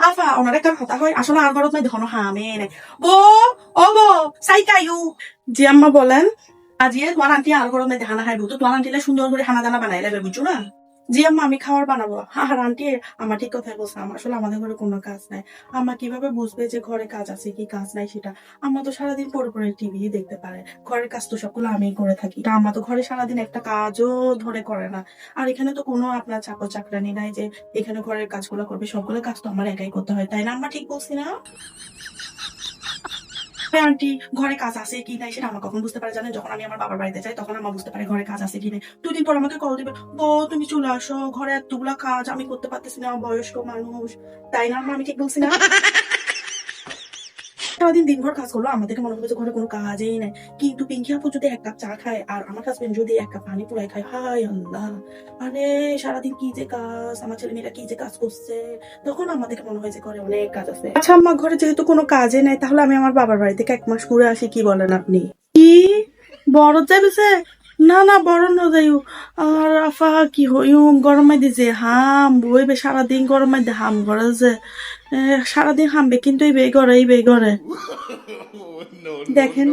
আফা ওনার একটা কথা হয় আসলে আর ঘরত নাই দেখো হামে নাই বো ও বো সাইকাইউ জি আম্মা বলেন আজিয়ে তোমার আন্টি আর ঘরত নাই দেখানা খাইবো তো তোমার আন্টিলে সুন্দর করে খানা দানা বানাই লাগবে বুঝছো না জি আম্মা আমি খাবার বানাবো আর আন্টি আমার ঠিক কথাই বলছে আমার আসলে আমাদের ঘরে কোনো কাজ নাই আম্মা কিভাবে বুঝবে যে ঘরে কাজ আছে কি কাজ নাই সেটা আম্মা তো সারাদিন পরে পরে টিভি দেখতে পারে ঘরের কাজ তো সবগুলো আমি করে থাকি তা আম্মা তো ঘরে সারাদিন একটা কাজও ধরে করে না আর এখানে তো কোনো আপনার চাকর চাকরানি নাই যে এখানে ঘরের কাজগুলো করবে সবগুলো কাজ তো আমার একাই করতে হয় তাই না আম্মা ঠিক বলছি না আন্টি ঘরে কাজ আছে কি নাই সেটা আমার কখন বুঝতে পারে জানেন যখন আমি আমার বাবার বাড়িতে যাই তখন আমার বুঝতে পারে ঘরে কাজ আছে কি নাই 2 দিন পর আমাকে কল দিবে বো তুমি চলে আসো ঘরে এতগুলা কাজ আমি করতে পারতেছি না বয়স্ক মানুষ তাই না আম্মা আমি ঠিক বলছি না সারাদিন দিনভর কাজ করলো আমাদেরকে মনে হবে যে ঘরে কোনো কাজই নাই কিন্তু পিঙ্কি আপু যদি এক কাপ চা খায় আর আমার হাজবেন্ড যদি এক কাপ পানি পুরাই খায় হায় আল্লাহ আরে সারাদিন কি যে কাজ আমার ছেলে মেয়েরা কি যে কাজ করছে তখন আমাদেরকে মনে হয় যে ঘরে অনেক কাজ আছে আচ্ছা আমার ঘরে যেহেতু কোনো কাজে নাই তাহলে আমি আমার বাবার বাড়ি থেকে 1 মাস ঘুরে আসি কি বলেন আপনি কি বড় যাইছে না না বড় ন যাইও আর আফা কি হইম গরমাই দিছে হাম বইবে সারাদিন গরমাই দে হাম করে যে সারাদিন হামবে কিন্তু এই বে করে দেখেন